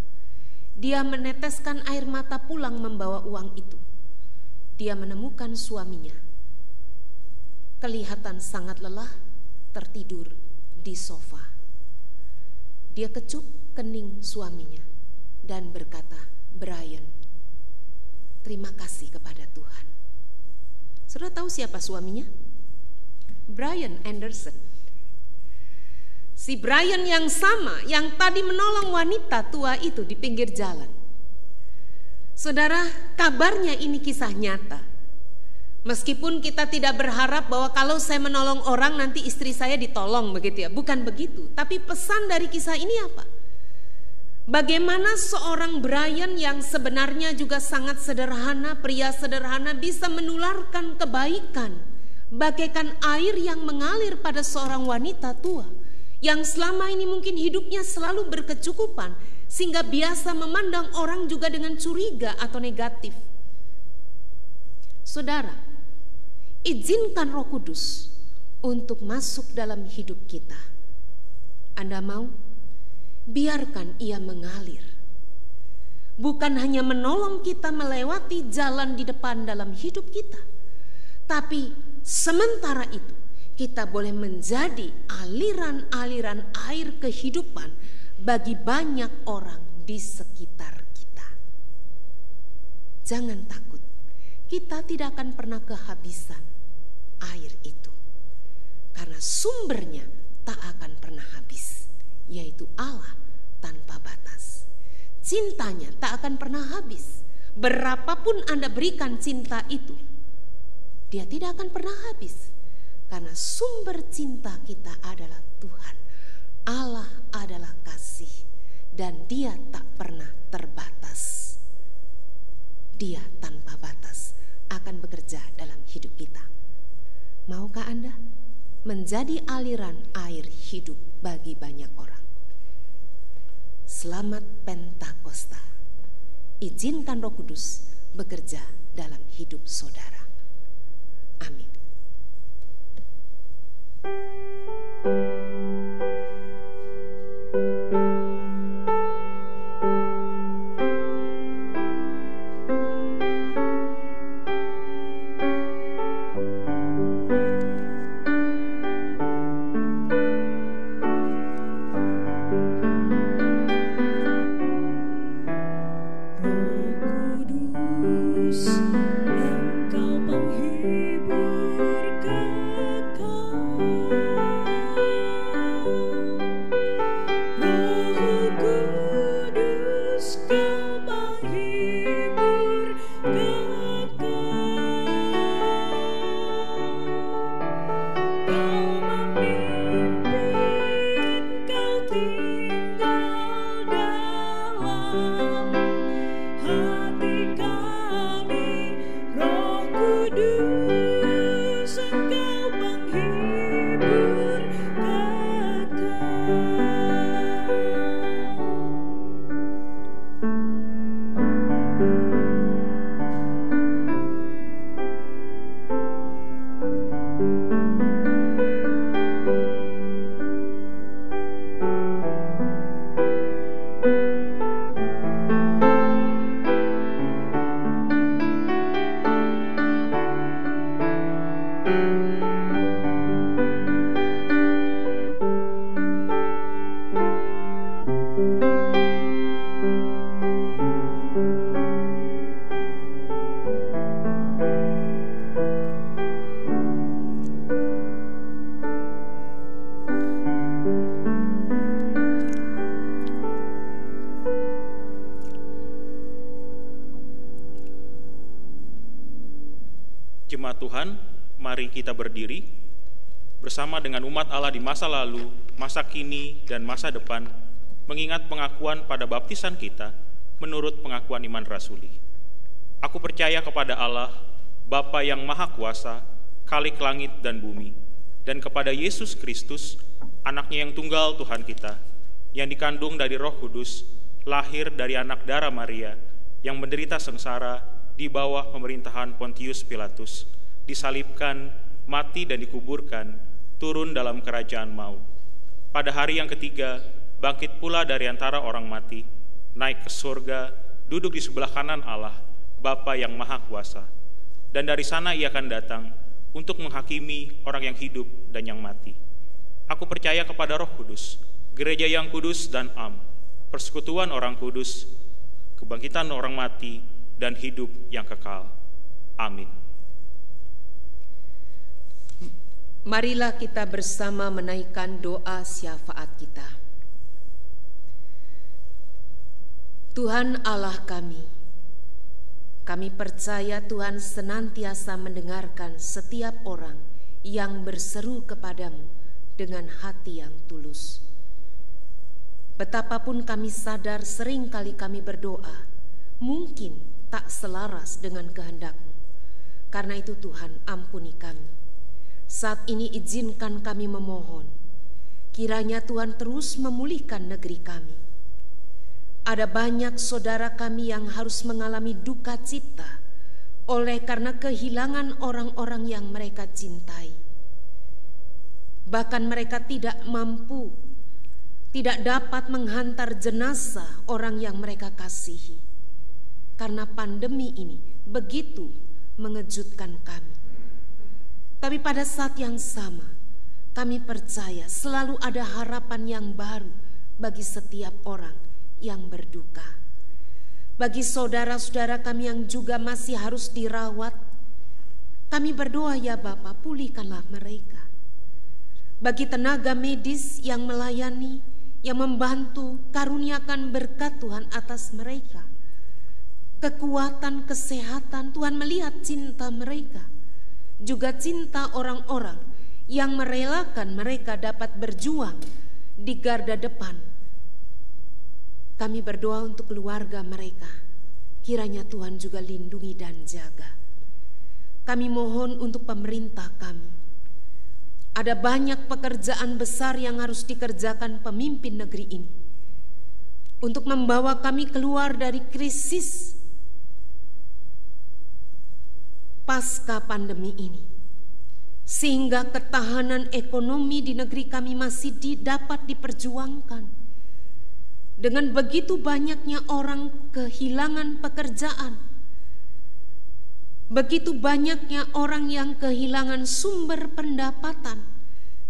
dia meneteskan air mata pulang membawa uang itu. Dia menemukan suaminya kelihatan sangat lelah, tertidur di sofa. Dia kecup kening suaminya dan berkata, "Brian, terima kasih kepada Tuhan." Saudara tahu siapa suaminya? Brian Anderson. Si Brian yang sama yang tadi menolong wanita tua itu di pinggir jalan. Saudara, kabarnya ini kisah nyata. Meskipun kita tidak berharap bahwa kalau saya menolong orang nanti istri saya ditolong begitu ya, bukan begitu. Tapi pesan dari kisah ini apa? Bagaimana seorang Brian yang sebenarnya juga sangat sederhana, pria sederhana, bisa menularkan kebaikan bagaikan air yang mengalir pada seorang wanita tua yang selama ini mungkin hidupnya selalu berkecukupan sehingga biasa memandang orang juga dengan curiga atau negatif. Saudara, izinkan Roh Kudus untuk masuk dalam hidup kita. Anda mau? Biarkan ia mengalir. Bukan hanya menolong kita melewati jalan di depan dalam hidup kita, tapi sementara itu kita boleh menjadi aliran-aliran air kehidupan bagi banyak orang di sekitar kita. Jangan takut, kita tidak akan pernah kehabisan air itu, karena sumbernya tak akan pernah habis, yaitu Allah tanpa batas. Cintanya tak akan pernah habis. Berapapun Anda berikan cinta itu, dia tidak akan pernah habis, karena sumber cinta kita adalah Tuhan. Allah adalah kasih dan dia tak pernah terbatas. Dia tanpa batas akan bekerja dalam hidup kita. Maukah Anda menjadi aliran air hidup bagi banyak orang? Selamat Pentakosta. izinkan Roh Kudus bekerja dalam hidup saudara. Amin. Jemaat Tuhan, mari kita berdiri bersama dengan umat Allah di masa lalu, masa kini, dan masa depan, mengingat pengakuan pada baptisan kita menurut pengakuan iman rasuli. Aku percaya kepada Allah, Bapa yang Maha Kuasa, Khalik langit dan bumi, dan kepada Yesus Kristus, anaknya yang tunggal Tuhan kita, yang dikandung dari Roh Kudus, lahir dari anak darah Maria, yang menderita sengsara di bawah pemerintahan Pontius Pilatus, disalibkan, mati dan dikuburkan, turun dalam kerajaan maut. Pada hari yang ketiga, bangkit pula dari antara orang mati, naik ke surga, duduk di sebelah kanan Allah, Bapa yang Maha Kuasa. Dan dari sana ia akan datang untuk menghakimi orang yang hidup dan yang mati. Aku percaya kepada Roh Kudus, gereja yang kudus dan am, persekutuan orang kudus, kebangkitan orang mati, dan hidup yang kekal. Amin. Marilah kita bersama menaikkan doa syafaat kita. Tuhan Allah kami percaya Tuhan senantiasa mendengarkan setiap orang yang berseru kepadamu dengan hati yang tulus. Betapapun kami sadar seringkali kami berdoa, mungkin tak selaras dengan kehendak-Mu. Karena itu Tuhan, ampuni kami. Saat ini izinkan kami memohon, kiranya Tuhan terus memulihkan negeri kami. Ada banyak saudara kami yang harus mengalami duka cita oleh karena kehilangan orang-orang yang mereka cintai. Bahkan mereka tidak mampu, tidak dapat menghantar jenazah orang yang mereka kasihi. Karena pandemi ini begitu mengejutkan kami. Tapi pada saat yang sama, kami percaya selalu ada harapan yang baru bagi setiap orang yang berduka. Bagi saudara-saudara kami yang juga masih harus dirawat, kami berdoa ya Bapa, pulihkanlah mereka. Bagi tenaga medis yang melayani, yang membantu, karuniakan berkat Tuhan atas mereka. Kekuatan, kesehatan, Tuhan melihat cinta mereka, juga cinta orang-orang yang merelakan mereka dapat berjuang di garda depan. Kami berdoa untuk keluarga mereka, kiranya Tuhan juga lindungi dan jaga. Kami mohon untuk pemerintah kami. Ada banyak pekerjaan besar yang harus dikerjakan pemimpin negeri ini. untuk membawa kami keluar dari krisis pasca pandemi ini, sehingga ketahanan ekonomi di negeri kami masih dapat diperjuangkan. Dengan begitu banyaknya orang kehilangan pekerjaan, begitu banyaknya orang yang kehilangan sumber pendapatan,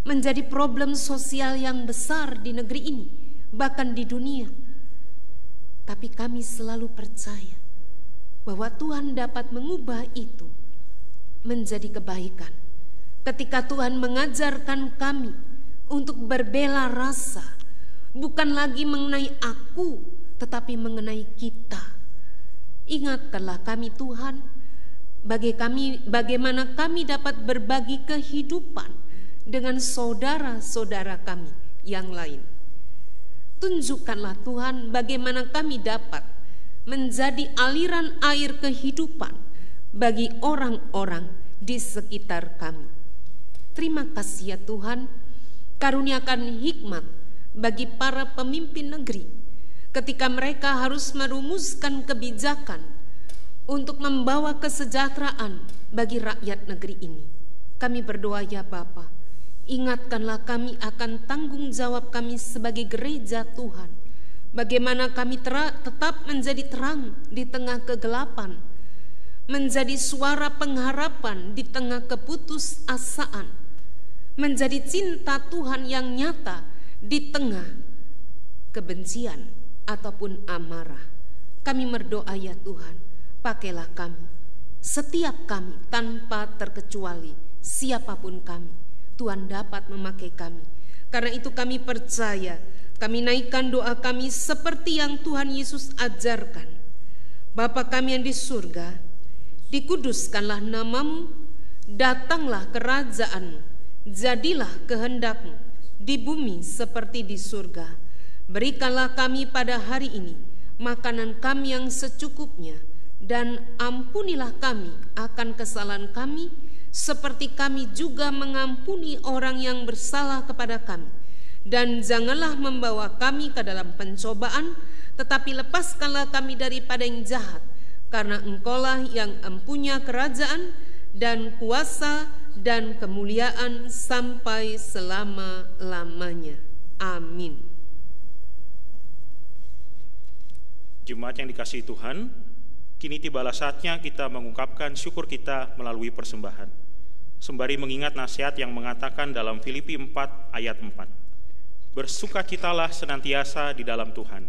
menjadi problem sosial yang besar di negeri ini, bahkan di dunia. Tapi kami selalu percaya bahwa Tuhan dapat mengubah itu menjadi kebaikan. Ketika Tuhan mengajarkan kami untuk berbela rasa, bukan lagi mengenai aku, tetapi mengenai kita. Ingatkanlah kami Tuhan, bagaimana kami dapat berbagi kehidupan dengan saudara-saudara kami yang lain. Tunjukkanlah Tuhan bagaimana kami dapat menjadi aliran air kehidupan bagi orang-orang di sekitar kami. Terima kasih ya Tuhan, karuniakan hikmat bagi para pemimpin negeri ketika mereka harus merumuskan kebijakan untuk membawa kesejahteraan bagi rakyat negeri ini. Kami berdoa ya Bapa, ingatkanlah kami akan tanggung jawab kami sebagai gereja Tuhan. Bagaimana kami tetap menjadi terang di tengah kegelapan, menjadi suara pengharapan di tengah keputusasaan, menjadi cinta Tuhan yang nyata di tengah kebencian ataupun amarah. Kami berdoa ya Tuhan, pakailah kami, setiap kami tanpa terkecuali, siapapun kami, Tuhan dapat memakai kami. Karena itu kami percaya, kami naikkan doa kami seperti yang Tuhan Yesus ajarkan. Bapa kami yang di surga, dikuduskanlah namamu, datanglah kerajaanmu, jadilah kehendakmu di bumi seperti di surga. Berikanlah kami pada hari ini makanan kami yang secukupnya, dan ampunilah kami akan kesalahan kami, seperti kami juga mengampuni orang yang bersalah kepada kami. Dan janganlah membawa kami ke dalam pencobaan, tetapi lepaskanlah kami daripada yang jahat, karena Engkaulah yang empunya kerajaan dan kuasa dan kemuliaan sampai selama-lamanya. Amin. Jemaat yang dikasihi Tuhan, kini tibalah saatnya kita mengungkapkan syukur kita melalui persembahan, sembari mengingat nasihat yang mengatakan dalam Filipi 4 ayat 4, bersukacitalah senantiasa di dalam Tuhan.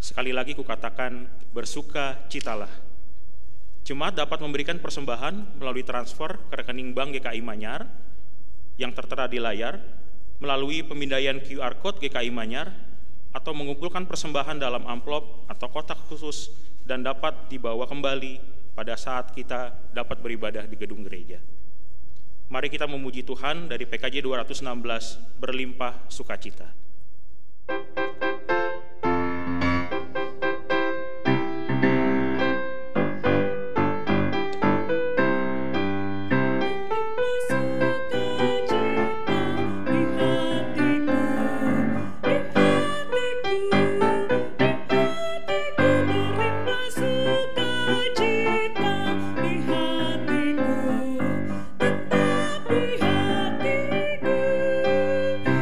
Sekali lagi kukatakan, bersukacitalah. Jemaat dapat memberikan persembahan melalui transfer ke rekening bank GKI Manyar yang tertera di layar, melalui pemindaian QR Code GKI Manyar, atau mengumpulkan persembahan dalam amplop atau kotak khusus dan dapat dibawa kembali pada saat kita dapat beribadah di gedung gereja. Mari kita memuji Tuhan dari PKJ 216, berlimpah sukacita.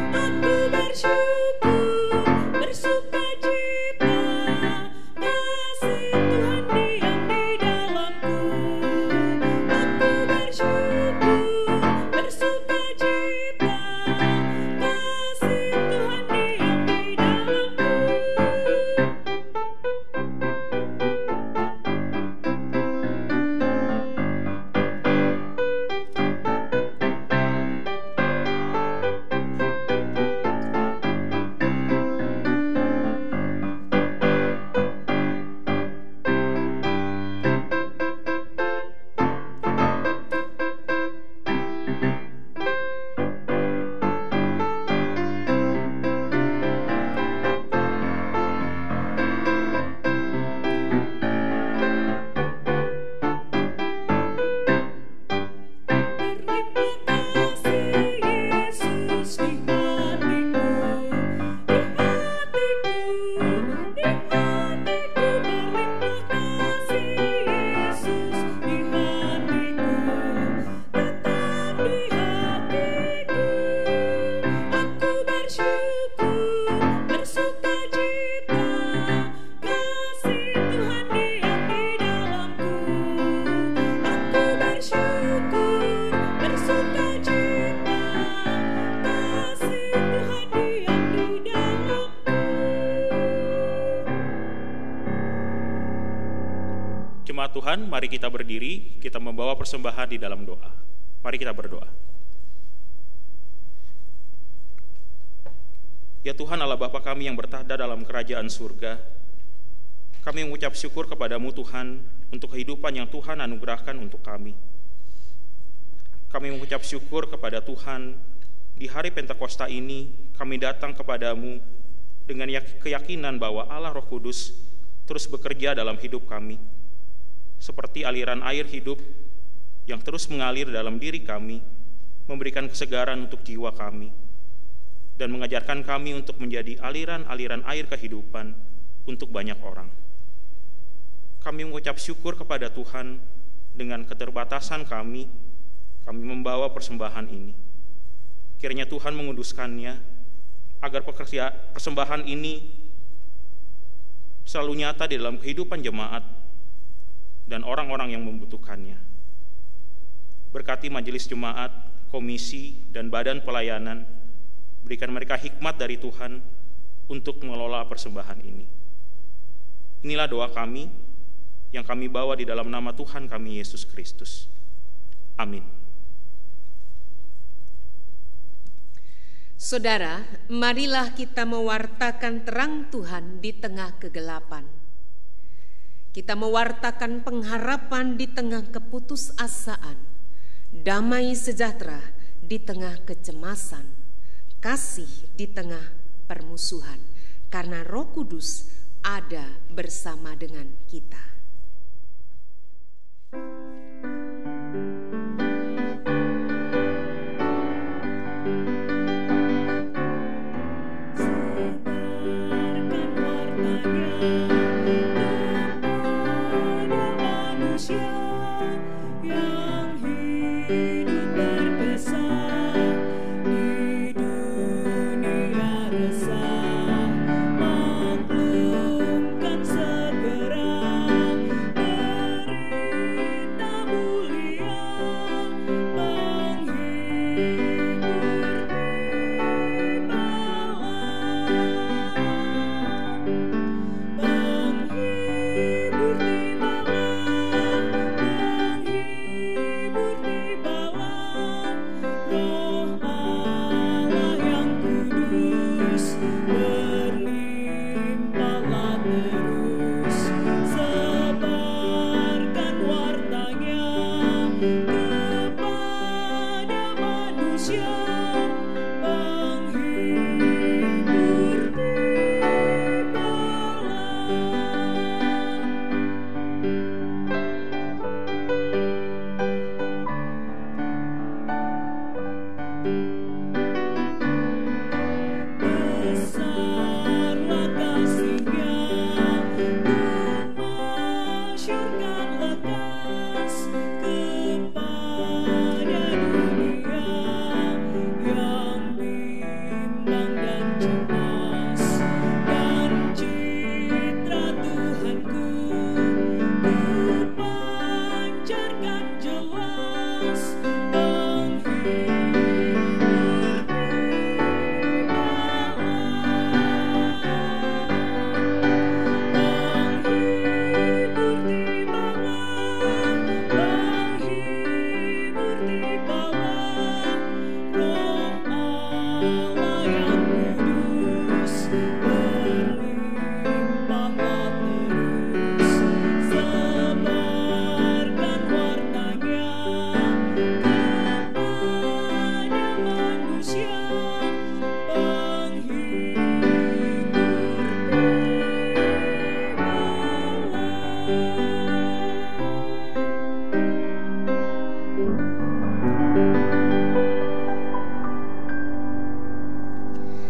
Aku bersyukur Jemaat Tuhan, mari kita berdiri, kita membawa persembahan di dalam doa. Mari kita berdoa. Ya Tuhan Allah Bapa kami yang bertahta dalam kerajaan surga, kami mengucap syukur kepadamu Tuhan untuk kehidupan yang Tuhan anugerahkan untuk kami. Kami mengucap syukur kepada Tuhan di hari Pentakosta ini kami datang kepadamu dengan keyakinan bahwa Allah Roh Kudus terus bekerja dalam hidup kami. Seperti aliran air hidup yang terus mengalir dalam diri kami, memberikan kesegaran untuk jiwa kami, dan mengajarkan kami untuk menjadi aliran-aliran air kehidupan untuk banyak orang. Kami mengucap syukur kepada Tuhan dengan keterbatasan kami membawa persembahan ini. Kiranya Tuhan menguduskannya, agar persembahan ini selalu nyata di dalam kehidupan jemaat dan orang-orang yang membutuhkannya. Berkati majelis jemaat, komisi, dan badan pelayanan, berikan mereka hikmat dari Tuhan untuk mengelola persembahan ini. Inilah doa kami yang kami bawa di dalam nama Tuhan kami Yesus Kristus. Amin. Saudara, marilah kita mewartakan terang Tuhan di tengah kegelapan. Kita mewartakan pengharapan di tengah keputusasaan, damai sejahtera di tengah kecemasan, kasih di tengah permusuhan, karena Roh Kudus ada bersama dengan kita.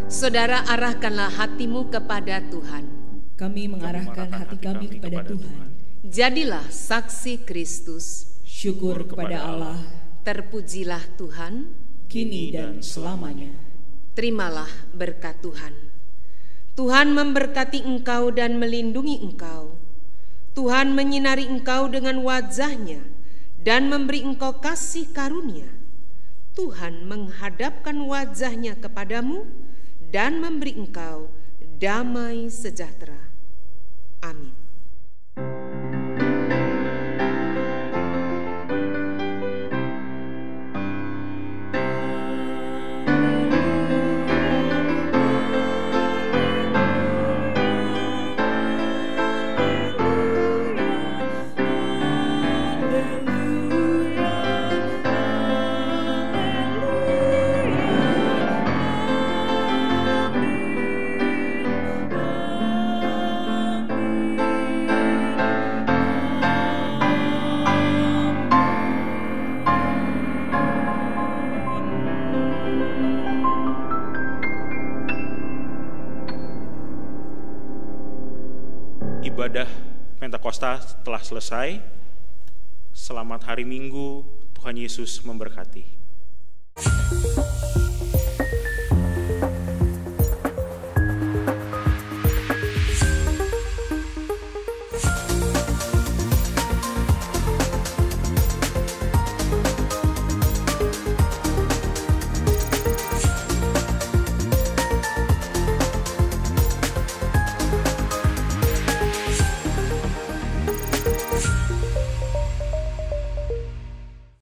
Saudara, arahkanlah hatimu kepada Tuhan. Kami mengarahkan hati kami kepada Tuhan. Jadilah saksi Kristus. Syukur kepada Allah. Terpujilah Tuhan, kini dan selamanya. Terimalah berkat Tuhan. Tuhan memberkati engkau dan melindungi engkau. Tuhan menyinari engkau dengan wajah-Nya dan memberi engkau kasih karunia. Tuhan menghadapkan wajah-Nya kepadamu dan memberi engkau damai sejahtera. Amin. ibadah Pentakosta telah selesai. Selamat hari Minggu, Tuhan Yesus memberkati.